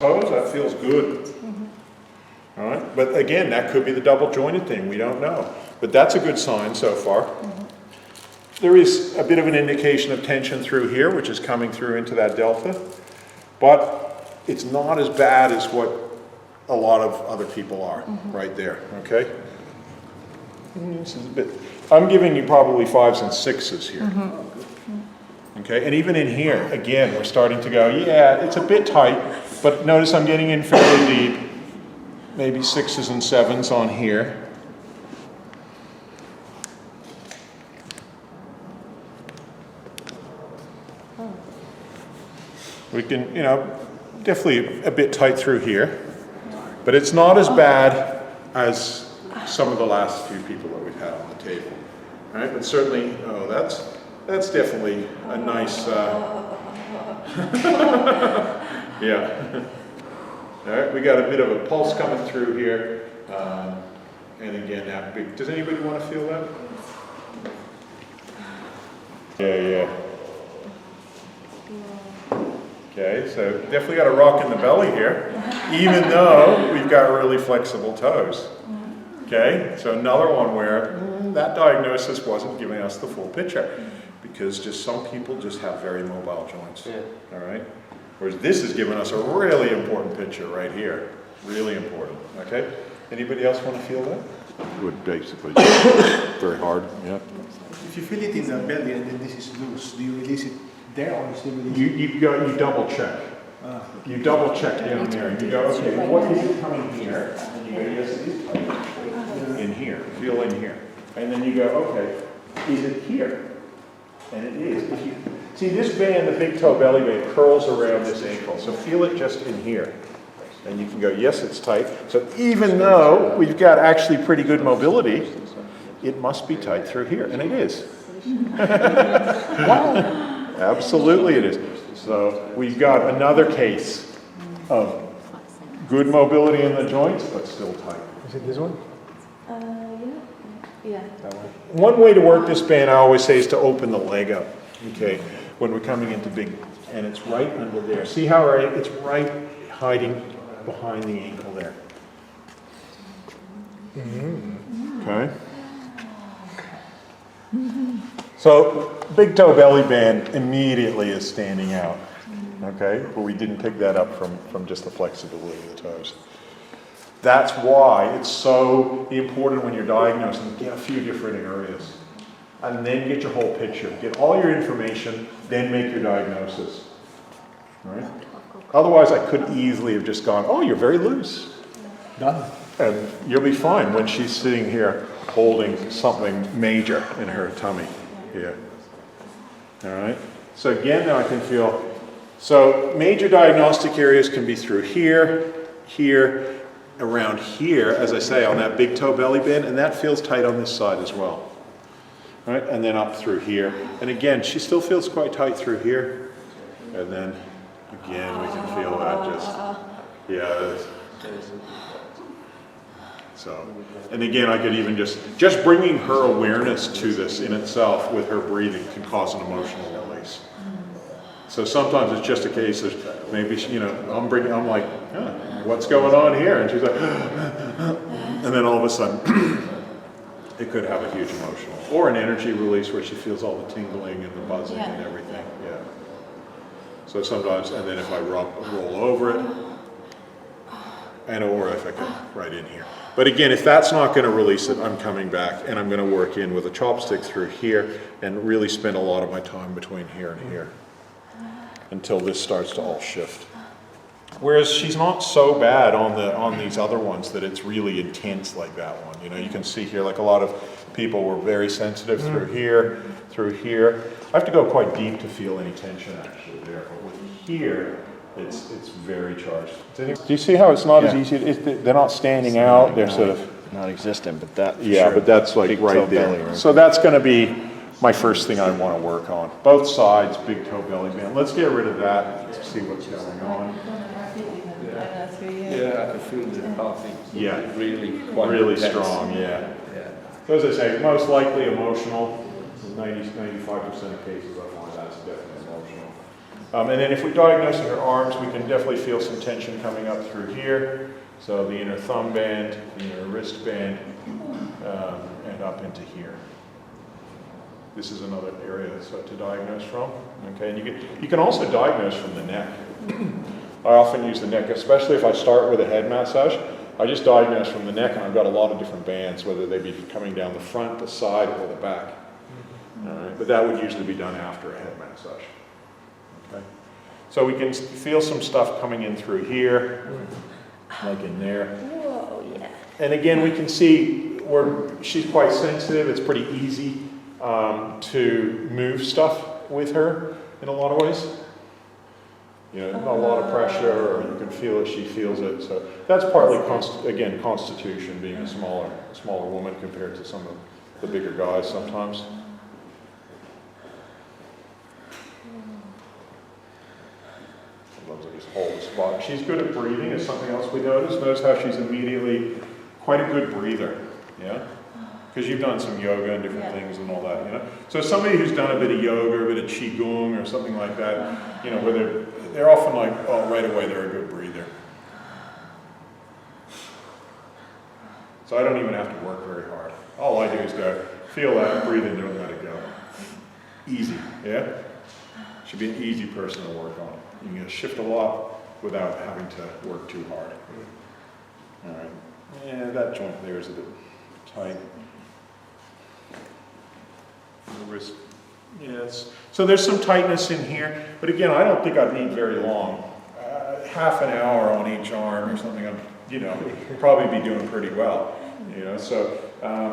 Toes, that feels good. All right, but again, that could be the double jointed thing, we don't know. But that's a good sign so far. There is a bit of an indication of tension through here, which is coming through into that delta, but it's not as bad as what a lot of other people are right there, okay? This is a bit, I'm giving you probably 5s and 6s here. Okay, and even in here, again, we're starting to go, yeah, it's a bit tight, but notice I'm getting in fairly deep. Maybe 6s and 7s on here. We can, you know, definitely a bit tight through here, but it's not as bad as some of the last few people that we've had on the table. All right, but certainly, oh, that's definitely a nice, yeah. All right, we got a bit of a pulse coming through here, and again, that big. Does anybody want to feel that? Yeah. Okay, so definitely got a rock in the belly here, even though we've got really flexible toes. Okay, so another one where that diagnosis wasn't giving us the full picture, because just some people just have very mobile joints. Yeah. All right, whereas this is giving us a really important picture right here, really important. Okay, anybody else want to feel that? It would basically very hard. Yeah. If you feel it in the belly and then this is loose, do you release it there or you still release it? You double check. You double check down there and you go, okay, what is it coming here? And you go, yes, it is tight. In here, feel in here. And then you go, okay, is it here? And it is. If you, see this band, the big toe belly band, curls around this ankle. So feel it just in here. And you can go, yes, it's tight. So even though we've got actually pretty good mobility, it must be tight through here. And it is. Wow. Absolutely it is. So we've got another case of good mobility in the joints, but still tight. Is it this one? Yeah. One way to work this band, I always say, is to open the leg up, okay, when we're coming into big, and it's right under there. See how it's right hiding behind the ankle there. Okay. So big toe belly band immediately is standing out, okay, but we didn't pick that up from just the flexibility of the toes. That's why it's so important when you're diagnosing, get a few different areas and then get your whole picture. Get all your information, then make your diagnosis. All right? Otherwise, I could easily have just gone, oh, you're very loose. Done. And you'll be fine when she's sitting here holding something major in her tummy. Yeah. All right? So again, now I can feel, so major diagnostic areas can be through here, here, around here, as I say, on that big toe belly band, and that feels tight on this side as well. All right, and then up through here. And again, she still feels quite tight through here. And then, again, we can feel that just, yeah. So, and again, I could even just bringing her awareness to this in itself with her breathing can cause an emotional release. So sometimes it's just a case of maybe, you know, I'm like, what's going on here? And she's like, and then all of a sudden, it could have a huge emotional, or an energy release where she feels all the tingling and the buzzing and everything, yeah. So sometimes, and then if I roll over it, or if I get right in here. But again, if that's not going to release it, I'm coming back and I'm going to work in with a chopstick through here and really spend a lot of my time between here and here until this starts to all shift. Whereas she's not so bad on these other ones that it's really intense like that one. You know, you can see here, like a lot of people were very sensitive through here, through here. I have to go quite deep to feel any tension actually there. But with here, it's very charged. Do you see how it's not as easy? They're not standing out. They're sort of non-existent, but that. Yeah, sure. but that's like Big right there. belly, right? So that's going to be my first thing I want to work on. Both sides, big toe belly band. Let's get rid of that. Let's see what's going on. Yeah, I feel the puffing. Yeah, really intense. strong. Yeah. So as I say, most likely emotional. 90-95% of cases I find that's definitely emotional. And then if we diagnose her arms, we can definitely feel some tension coming up through here. So the inner thumb band, the inner wrist band, and up into here. This is another area to diagnose from. Okay, and you can also diagnose from the neck. I often use the neck, especially if I start with a head massage. I just diagnose from the neck, and I've got a lot of different bands, whether they be coming down the front, the side, or the back. All right, but that would usually be done after a head massage. Okay, so we can feel some stuff coming in through here, like in there. Whoa, yeah. And again, we can see where she's quite sensitive. It's pretty easy to move stuff with her in a lot of ways. You know, not a lot of pressure, or you can feel it, she feels it. So that's partly, again, constitution, being a smaller woman compared to some of the bigger guys sometimes. Sometimes I just hold the spot. She's good at breathing, is something else we notice. Notice how she's immediately quite a good breather, yeah? Because you've done some yoga and different things and all that, you know? So somebody who's done a bit of yoga, a bit of qigong or something like that, you know, where they're often like, oh, right away they're a good breather. So I don't even have to work very hard. All I do is go, feel that, breathe into it, let it go. Easy, yeah? Should be an easy person to work on. You can shift a lot without having to work too hard. All right. Yeah, that joint there is a bit tight. The wrist. Yes. So there's some tightness in here, but again, I don't think I'd need very long. Half an hour on each arm or something, probably be doing pretty well. You know, so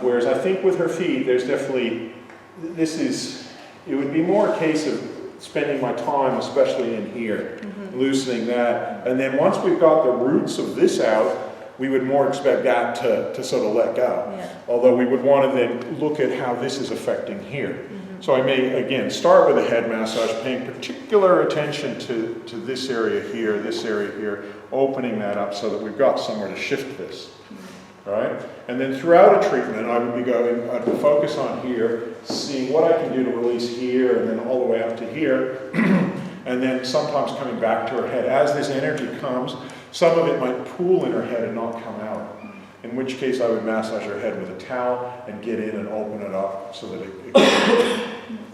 whereas I think with her feet, there's definitely it would be more a case of spending my time, especially in here, loosening that, and then once we've got the roots of this out, we would more expect that to sort of let go. Yeah. Although we would want to then look at how this is affecting here. So I may, again, start with a head massage, paying particular attention to this area here, opening that up so that we've got somewhere to shift this. Right? And then throughout a treatment, I'd focus on here, seeing what I can do to release here, and then all the way up to here, and then sometimes coming back to her head. As this energy comes, some of it might pool in her head and not come out, in which case I would massage her head with a towel and get in and open it up so that it goes.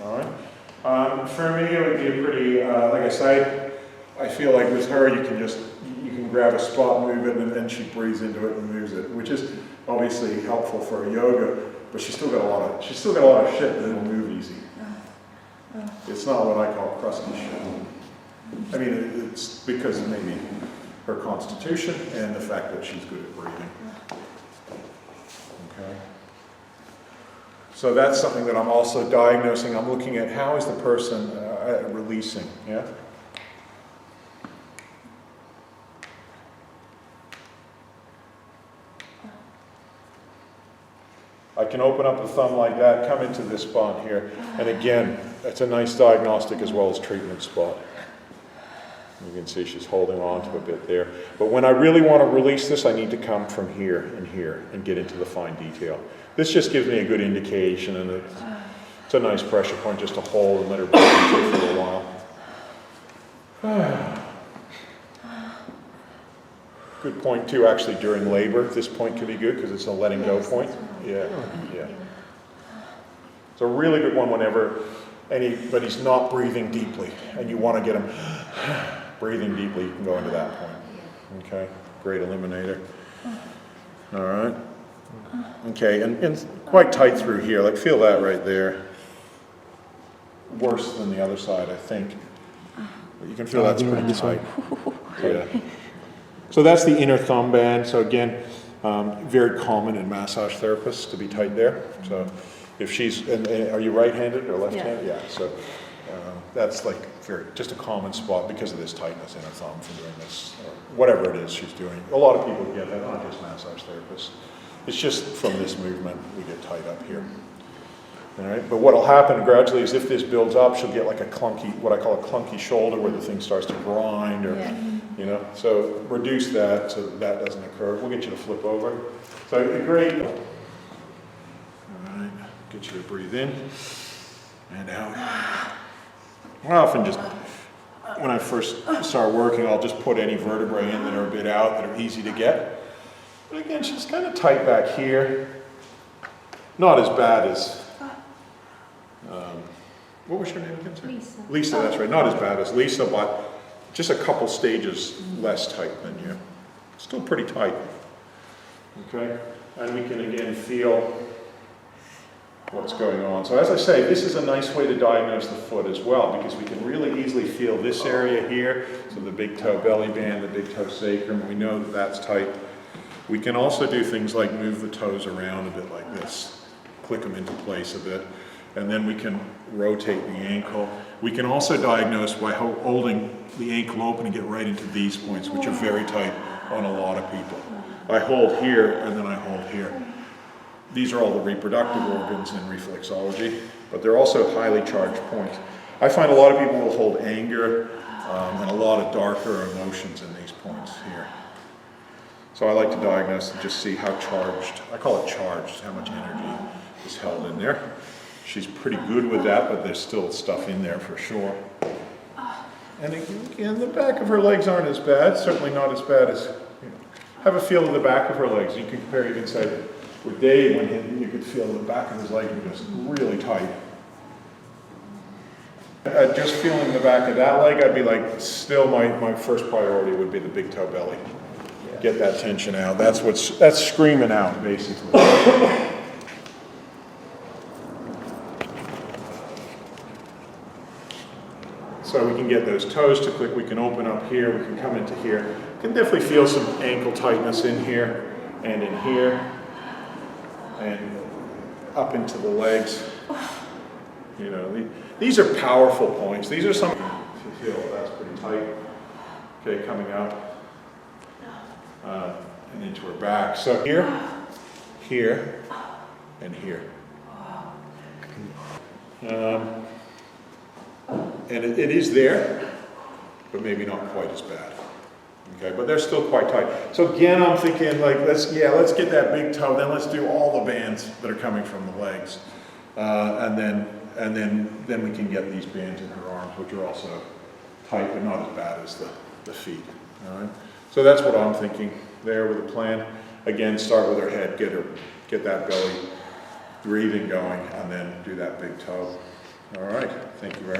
All right? For me, it would be a pretty, like I say, I feel like with her, you can grab a spot, move it, and then she breathes into it and moves it, which is obviously helpful for yoga, but she's still got a lot of shit that will move easy. It's not what I call crusty shit. I mean, it's because of maybe her constitution and the fact that she's good at breathing. Okay. So that's something that I'm also diagnosing. I'm looking at how is the person releasing, yeah? I can open up the thumb like that, come into this spot here, and again, it's a nice diagnostic as well as treatment spot. You can see she's holding on to a bit there. But when I really want to release this, I need to come from here and get into the fine detail. This just gives me a good indication, and it's a nice pressure point just to hold and let her breathe into for a while. Good point too, actually, during labor. This point can be good because it's a letting go point. Yeah. It's a really good one whenever anybody's not breathing deeply and you want to get them breathing deeply, you can go into that point. Okay, great eliminator. All right. Okay, and quite tight through here. Like, feel that right there. Worse than the other side, I think. But you can feel that's pretty tight. Yeah. So that's the inner thumb band. So again, very common in massage therapists to be tight there. So if she's, and are you right-handed or left-handed? Yeah. So that's like just a common spot because of this tightness in her thumb from doing this, or whatever it is she's doing. A lot of people get that, not just massage therapists. It's just from this movement we get tight up here. All right. But what'll happen gradually is if this builds up, she'll get like a clunky, what I call a clunky shoulder, where the thing starts to grind, or you know. So reduce that so that doesn't occur. We'll get you to flip over. So great. All right. Get you to breathe in and out. I often just when I first start working, I'll just put any vertebrae in that are a bit out, that are easy to get. But again, she's kind of tight back here. Not as bad as, what was your name again, sir? Lisa. Lisa, that's right. Not as bad as Lisa, but just a couple stages less tight than you. Still pretty tight. Okay? And we can again feel what's going on. So as I say, this is a nice way to diagnose the foot as well, because we can really easily feel this area here, so the big toe belly band, the big toe sacrum, we know that that's tight. We can also do things like move the toes around a bit like this, click them into place a bit, and then we can rotate the ankle. We can also diagnose by holding the ankle open and get right into these points, which are very tight on a lot of people. I hold here and then I hold here. These are all the reproductive organs in reflexology, but they're also highly charged points. I find a lot of people will hold anger and a lot of darker emotions in these points here. So I like to diagnose and just see how charged, I call it charged, how much energy is held in there. She's pretty good with that, but there's still stuff in there for sure. And again, the back of her legs aren't as bad, certainly not as bad as, have a feel of the back of her legs. You can compare, you can say, with Dave, when you could feel the back of his leg was just really tight. Just feeling the back of that leg, I'd be like, still my first priority would be the big toe belly. Get that tension out. That's screaming out, basically. So we can get those toes to click, we can open up here, we can come into here. You can definitely feel some ankle tightness in here and in here and up into the legs. You know, these are powerful points. These are some, if you feel that's pretty tight. Okay, coming up and into her back. So here, here, and here. And it is there, but maybe not quite as bad. Okay, but they're still quite tight. So again, I'm thinking like, let's get that big toe, then let's do all the bands that are coming from the legs. And then we can get these bands in her arms, which are also tight, but not as bad as the feet. All right. So that's what I'm thinking there with the plan. Again, start with her head, get that belly breathing going, and then do that big toe. All right. Thank you very much.